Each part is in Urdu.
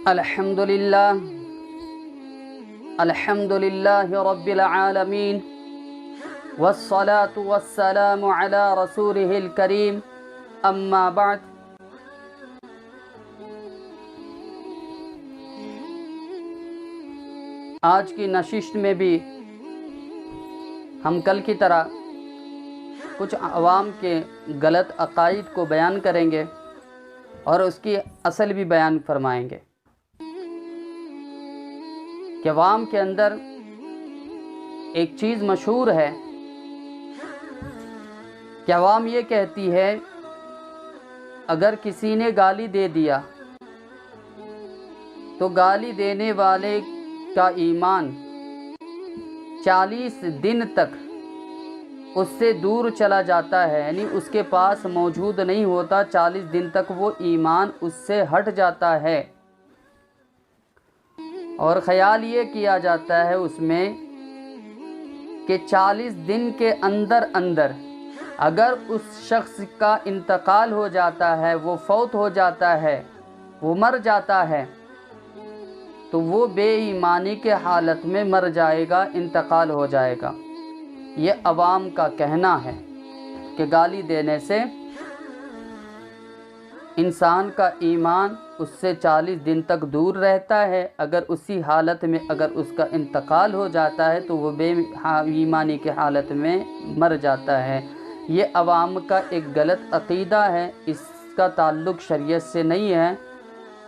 الحمدللہ رب العالمین والصلاة والسلام علی رسولہ الکریم اما بعد۔ آج کی نشست میں بھی ہم کل کی طرح کچھ عوام کے غلط عقائد کو بیان کریں گے اور اس کی اصل بھی بیان فرمائیں گے کہ عوام کے اندر ایک چیز مشہور ہے کہ عوام یہ کہتی ہے اگر کسی نے گالی دے دیا تو گالی دینے والے کا ایمان 40 دن تک اس سے دور چلا جاتا ہے، یعنی اس کے پاس موجود نہیں ہوتا، 40 دن تک وہ ایمان اس سے ہٹ جاتا ہے۔ اور خیال یہ کیا جاتا ہے اس میں کہ 40 دن کے اندر اگر اس شخص کا انتقال ہو جاتا ہے، وہ فوت ہو جاتا ہے، وہ مر جاتا ہے، تو وہ بے ایمانی کے حالت میں مر جائے گا، انتقال ہو جائے گا۔ یہ عوام کا کہنا ہے کہ گالی دینے سے انسان کا ایمان اس سے 40 دن تک دور رہتا ہے، اگر اسی حالت میں اگر اس کا انتقال ہو جاتا ہے تو وہ بے ایمانی کے حالت میں مر جاتا ہے۔ یہ عوام کا ایک غلط عقیدہ ہے، اس کا تعلق شریعت سے نہیں ہے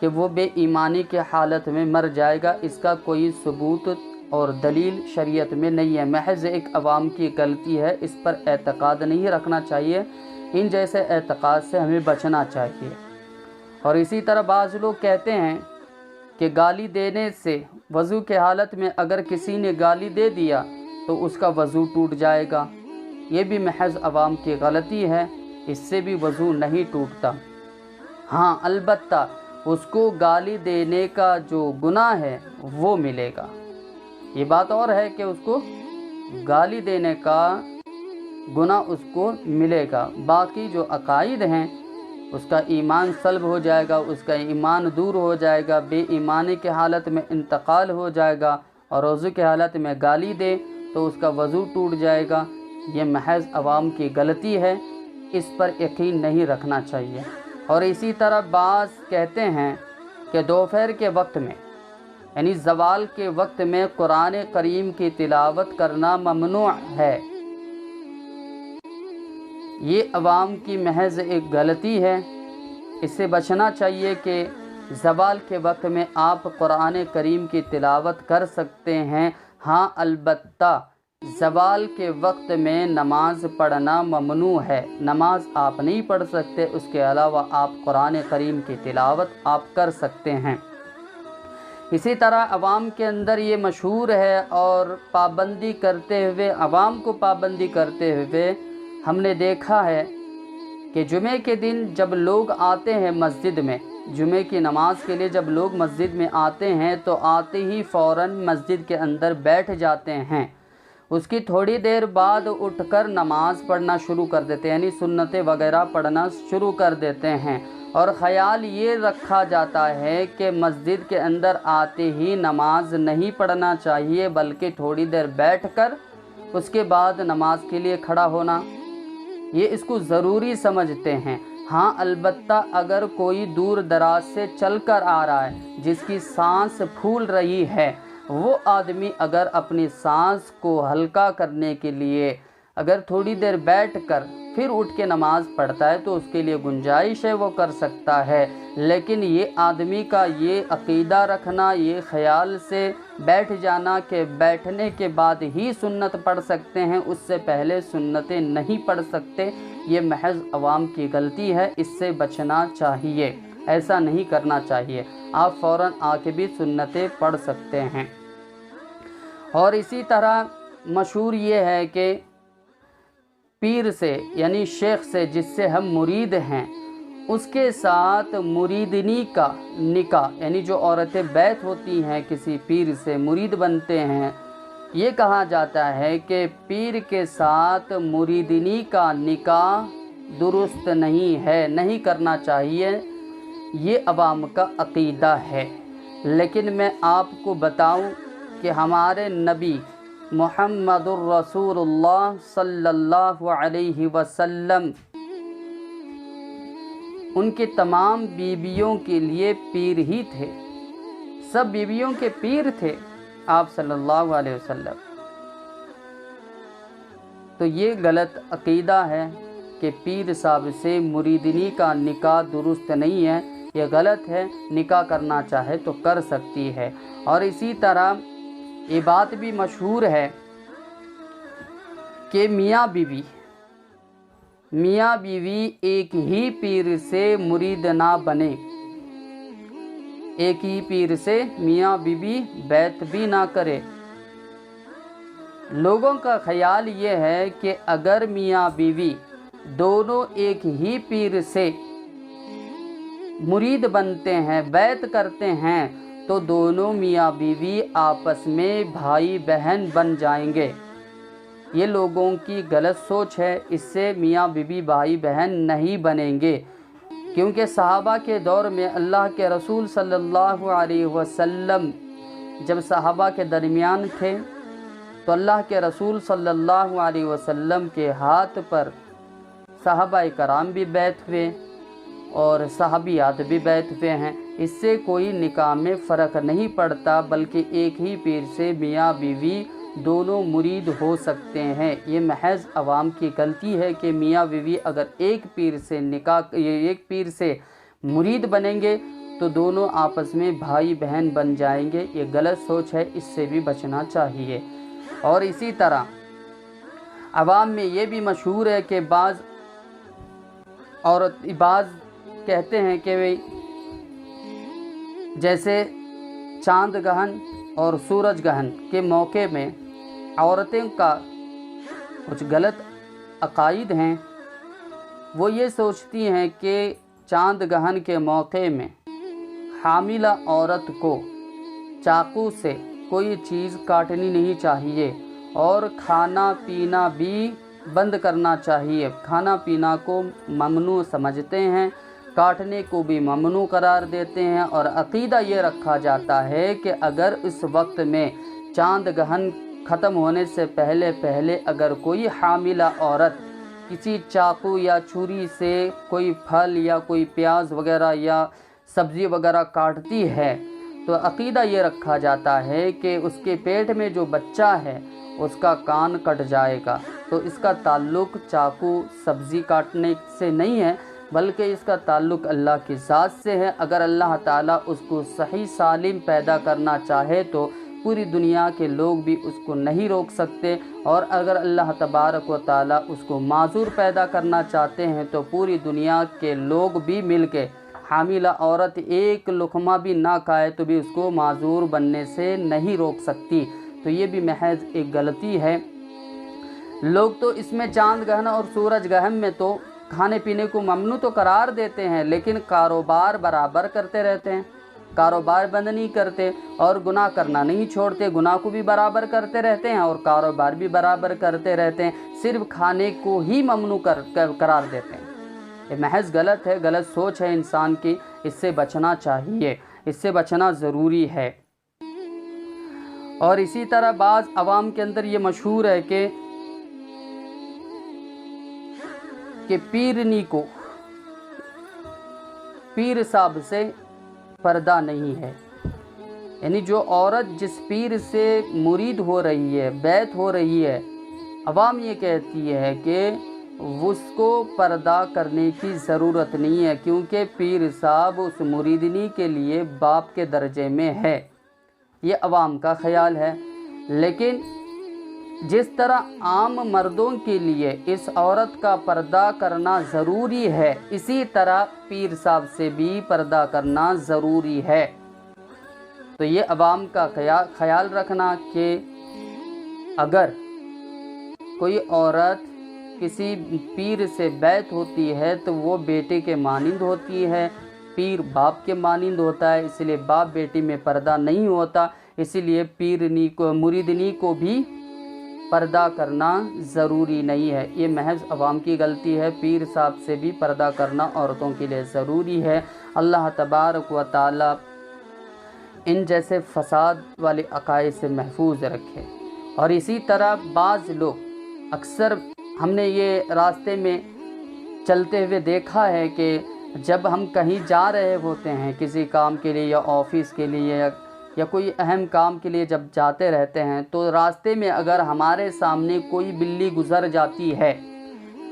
کہ وہ بے ایمانی کے حالت میں مر جائے گا، اس کا کوئی ثبوت اور دلیل شریعت میں نہیں ہے، محض ایک عوام کی غلطی ہے، اس پر اعتقاد نہیں رکھنا چاہیے، ان جیسے اعتقاد سے ہمیں بچنا چاہیے۔ اور اسی طرح بعض لوگ کہتے ہیں کہ گالی دینے سے وضو کے حالت میں اگر کسی نے گالی دے دیا تو اس کا وضو ٹوٹ جائے گا، یہ بھی محض عوام کی غلطی ہے، اس سے بھی وضو نہیں ٹوٹتا۔ ہاں البتہ اس کو گالی دینے کا جو گناہ ہے وہ ملے گا، یہ بات اور ہے کہ اس کو گالی دینے کا گناہ اس کو ملے گا، باقی جو عقائد ہیں اس کا ایمان سلب ہو جائے گا، اس کا ایمان دور ہو جائے گا، بے ایمانی کے حالت میں انتقال ہو جائے گا، اور وضو کے حالت میں گالی دے تو اس کا وضو ٹوٹ جائے گا، یہ محض عوام کی غلطی ہے، اس پر یقین نہیں رکھنا چاہیے۔ اور اسی طرح بعض کہتے ہیں کہ دوپہر کے وقت میں یعنی زوال کے وقت میں قرآن کریم کی تلاوت کرنا ممنوع ہے، یہ عوام کی محض ایک غلطی ہے، اس سے بچنا چاہیے کہ زوال کے وقت میں آپ قرآن کریم کی تلاوت کر سکتے ہیں۔ ہاں البتہ زوال کے وقت میں نماز پڑھنا ممنوع ہے، نماز آپ نہیں پڑھ سکتے، اس کے علاوہ آپ قرآن کریم کی تلاوت آپ کر سکتے ہیں۔ اسی طرح عوام کے اندر یہ مشہور ہے، اور پابندی کرتے ہوئے عوام کو پابندی کرتے ہوئے ہم نے دیکھا ہے کہ جمعے کے دن جب لوگ آتے ہیں مسجد میں، جمعے کی نماز کے لیے جب لوگ مسجد میں آتے ہیں تو آتے ہی فوراً مسجد کے اندر بیٹھ جاتے ہیں، اس کی تھوڑی دیر بعد اٹھ کر نماز پڑھنا شروع کر دیتے ہیں، یعنی سنتیں وغیرہ پڑھنا شروع کر دیتے ہیں، اور خیال یہ رکھا جاتا ہے کہ مسجد کے اندر آتے ہی نماز نہیں پڑھنا چاہیے، بلکہ تھوڑی دیر بیٹھ کر اس کے بعد نماز کے لیے کھڑا ہونا، یہ اس کو ضروری سمجھتے ہیں۔ ہاں البتہ اگر کوئی دور دراز سے چل کر آ رہا ہے، جس کی سانس پھول رہی ہے، وہ آدمی اگر اپنی سانس کو ہلکا کرنے کے لیے اگر تھوڑی دیر بیٹھ کر پھر اٹھ کے نماز پڑھتا ہے تو اس کے لیے گنجائش ہے، وہ کر سکتا ہے، لیکن یہ آدمی کا یہ عقیدہ رکھنا، یہ خیال سے بیٹھ جانا کہ بیٹھنے کے بعد ہی سنت پڑھ سکتے ہیں، اس سے پہلے سنتیں نہیں پڑھ سکتے، یہ محض عوام کی غلطی ہے، اس سے بچنا چاہیے، ایسا نہیں کرنا چاہیے، آپ فوراً آ کے بھی سنتیں پڑھ سکتے ہیں۔ اور اسی طرح مشہور یہ ہے کہ پیر سے یعنی شیخ سے، جس سے ہم مرید ہیں، اس کے ساتھ مریدنی کا نکاح، یعنی جو عورتیں بیعت ہوتی ہیں کسی پیر سے مرید بنتے ہیں، یہ کہا جاتا ہے کہ پیر کے ساتھ مریدنی کا نکاح درست نہیں ہے، نہیں کرنا چاہیے، یہ عوام کا عقیدہ ہے۔ لیکن میں آپ کو بتاؤں کہ ہمارے نبی محمد الرسول اللہ صلی اللہ علیہ وسلم ان کے تمام بیویوں کے لیے پیر ہی تھے، سب بیویوں کے پیر تھے آپ صلی اللہ علیہ وسلم۔ تو یہ غلط عقیدہ ہے کہ پیر صاحب سے مریدنی کا نکاح درست نہیں ہے، یہ غلط ہے۔ نکاح کرنا چاہے تو کر سکتی ہے۔ اور اسی طرح یہ بات بھی مشہور ہے کہ میاں بیوی ایک ہی پیر سے مرید نہ بنے، ایک ہی پیر سے میاں بیوی بیعت بھی نہ کرے۔ لوگوں کا خیال یہ ہے کہ اگر میاں بیوی دونوں ایک ہی پیر سے مرید بنتے ہیں، بیعت کرتے ہیں، تو دونوں میاں بیوی آپس میں بھائی بہن بن جائیں گے۔ یہ لوگوں کی غلط سوچ ہے، اس سے میاں بیوی بھائی بہن نہیں بنیں گے، کیونکہ صحابہ کے دور میں اللہ کے رسول صلی اللہ علیہ وسلم جب صحابہ کے درمیان تھے تو اللہ کے رسول صلی اللہ علیہ وسلم کے ہاتھ پر صحابہ کرام بھی بیعت ہوئے اور صحابیات بھی بیعت ہوئے ہیں۔ اس سے کوئی نکاح میں فرق نہیں پڑتا، بلکہ ایک ہی پیر سے میاں بیوی دونوں مرید ہو سکتے ہیں۔ یہ محض عوام کی غلطی ہے کہ میاں بیوی اگر ایک پیر سے مرید بنیں گے تو دونوں آپس میں بھائی بہن بن جائیں گے۔ یہ غلط سوچ ہے، اس سے بھی بچنا چاہیے۔ اور اسی طرح عوام میں یہ بھی مشہور ہے کہ بعض کہتے ہیں کہ جیسے چاند گہن اور سورج گہن کے موقع میں عورتیں کا کچھ غلط عقائد ہیں۔ وہ یہ سوچتی ہیں کہ چاند گہن کے موقع میں حاملہ عورت کو چاقو سے کوئی چیز کاٹنی نہیں چاہیے اور کھانا پینا بھی بند کرنا چاہیے۔ کھانا پینا کو ممنوع سمجھتے ہیں، کاٹنے کو بھی ممنوع قرار دیتے ہیں، اور عقیدہ یہ رکھا جاتا ہے کہ اگر اس وقت میں چاند گہن ختم ہونے سے پہلے اگر کوئی حاملہ عورت کسی چاقو یا چھری سے کوئی پھل یا کوئی پیاز وغیرہ یا سبزی وغیرہ کاٹتی ہے تو عقیدہ یہ رکھا جاتا ہے کہ اس کے پیٹ میں جو بچہ ہے اس کا کان کٹ جائے گا۔ تو اس کا تعلق چاقو سبزی کاٹنے سے نہیں ہے، بلکہ اس کا تعلق اللہ کی ذات سے ہے۔ اگر اللہ تعالیٰ اس کو صحیح سالم پیدا کرنا چاہے تو پوری دنیا کے لوگ بھی اس کو نہیں روک سکتے، اور اگر اللہ تبارک و تعالیٰ اس کو معذور پیدا کرنا چاہتے ہیں تو پوری دنیا کے لوگ بھی مل کے حاملہ عورت ایک لقمہ بھی نہ کھائے تو بھی اس کو معذور بننے سے نہیں روک سکتی۔ تو یہ بھی محض ایک غلطی ہے۔ لوگ تو اس میں چاند گہن اور سورج گہن میں تو کھانے پینے کو ممنوع تو قرار دیتے ہیں، لیکن کاروبار برابر کرتے رہتے ہیں، کاروبار بند نہیں کرتے اور گناہ کرنا نہیں چھوڑتے، گناہ کو بھی برابر کرتے رہتے ہیں اور کاروبار بھی برابر کرتے رہتے ہیں، صرف کھانے کو ہی ممنوع قرار دیتے ہیں۔ یہ محض غلط ہے، غلط سوچ ہے انسان کی، اس سے بچنا چاہیے، اس سے بچنا ضروری ہے۔ اور اسی طرح بعض عوام کے اندر یہ مشہور ہے کہ پیرنی کو پیر صاحب سے پردہ نہیں ہے، یعنی جو عورت جس پیر سے مرید ہو رہی ہے، بیعت ہو رہی ہے، عوام یہ کہتی ہے کہ اس کو پردہ کرنے کی ضرورت نہیں ہے، کیونکہ پیر صاحب اس مریدنی کے لیے باپ کے درجے میں ہے۔ یہ عوام کا خیال ہے، لیکن جس طرح عام مردوں کے لیے اس عورت کا پردہ کرنا ضروری ہے، اسی طرح پیر صاحب سے بھی پردہ کرنا ضروری ہے۔ تو یہ عوام کا خیال رکھنا کہ اگر کوئی عورت کسی پیر سے بیعت ہوتی ہے تو وہ بیٹے کے مانند ہوتی ہے، پیر باپ کے مانند ہوتا ہے، اس لیے باپ بیٹی میں پردہ نہیں ہوتا، اسی لیے مریدنی کو بھی پردہ کرنا ضروری نہیں ہے۔ یہ محض عوام کی غلطی ہے، پیر صاحب سے بھی پردہ کرنا عورتوں کے لیے ضروری ہے۔ اللہ تبارک و تعالی ان جیسے فساد والے عقائد سے محفوظ رکھے۔ اور اسی طرح بعض لوگ اکثر ہم نے یہ راستے میں چلتے ہوئے دیکھا ہے کہ جب ہم کہیں جا رہے ہوتے ہیں کسی کام کے لیے یا آفس کے لیے یا کوئی اہم کام کے لیے جب جاتے رہتے ہیں، تو راستے میں اگر ہمارے سامنے کوئی بلی گزر جاتی ہے،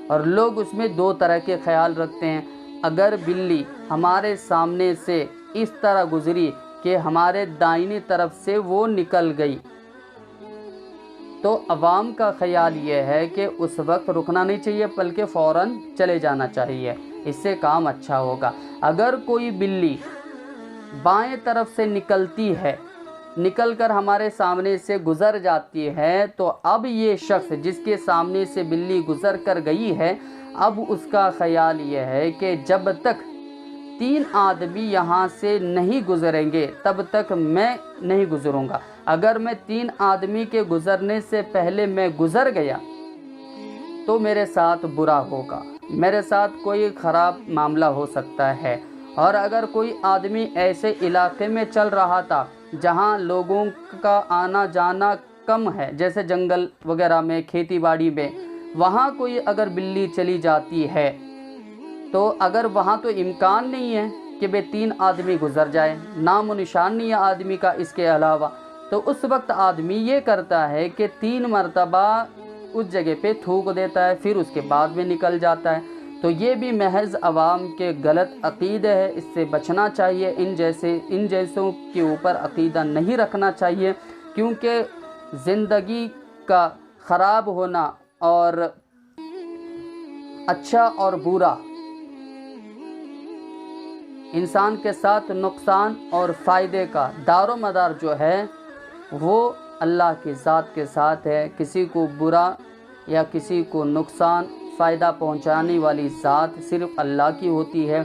اور لوگ اس میں دو طرح کے خیال رکھتے ہیں۔ اگر بلی ہمارے سامنے سے اس طرح گزری کہ ہمارے دائنی طرف سے وہ نکل گئی، تو عوام کا خیال یہ ہے کہ اس وقت رکنا نہیں چاہیے بلکہ فوراً چلے جانا چاہیے، اس سے کام اچھا ہوگا۔ اگر کوئی بلی بائیں طرف سے نکلتی ہے، نکل کر ہمارے سامنے سے گزر جاتی ہے، تو اب یہ شخص جس کے سامنے سے بلی گزر کر گئی ہے، اب اس کا خیال یہ ہے کہ جب تک 3 آدمی یہاں سے نہیں گزریں گے تب تک میں نہیں گزروں گا۔ اگر میں 3 آدمی کے گزرنے سے پہلے میں گزر گیا تو میرے ساتھ برا ہوگا، میرے ساتھ کوئی خراب معاملہ ہو سکتا ہے۔ اور اگر کوئی آدمی ایسے علاقے میں چل رہا تھا جہاں لوگوں کا آنا جانا کم ہے، جیسے جنگل وغیرہ میں، کھیتی باڑی میں، وہاں کوئی اگر بلی چلی جاتی ہے، تو اگر وہاں تو امکان نہیں ہے کہ 3 آدمی گزر جائے، نام و نشان نہیں ہے آدمی کا اس کے علاوہ، تو اس وقت آدمی یہ کرتا ہے کہ 3 مرتبہ اس جگہ پہ تھوک دیتا ہے، پھر اس کے بعد میں نکل جاتا ہے۔ تو یہ بھی محض عوام کے غلط عقیدے ہے، اس سے بچنا چاہیے، ان جیسوں کے اوپر عقیدہ نہیں رکھنا چاہیے، کیونکہ زندگی کا خراب ہونا اور اچھا اور برا، انسان کے ساتھ نقصان اور فائدے کا دار و مدار جو ہے وہ اللہ کی ذات کے ساتھ ہے۔ کسی کو برا یا کسی کو نقصان فائدہ پہنچانے والی ذات صرف اللہ کی ہوتی ہے۔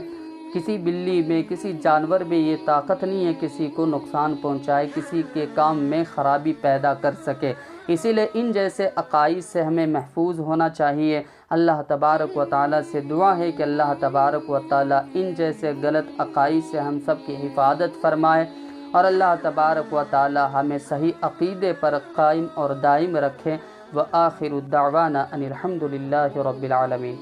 کسی بلی میں، کسی جانور میں یہ طاقت نہیں ہے کسی کو نقصان پہنچائے، کسی کے کام میں خرابی پیدا کر سکے۔ اسی لیے ان جیسے عقائد سے ہمیں محفوظ ہونا چاہیے۔ اللہ تبارک و تعالیٰ سے دعا ہے کہ اللہ تبارک و تعالیٰ ان جیسے غلط عقائد سے ہم سب کی حفاظت فرمائے، اور اللہ تبارک و تعالیٰ ہمیں صحیح عقیدے پر قائم اور دائم رکھے۔ وآخر دعوانا ان الحمد للہ رب العالمین۔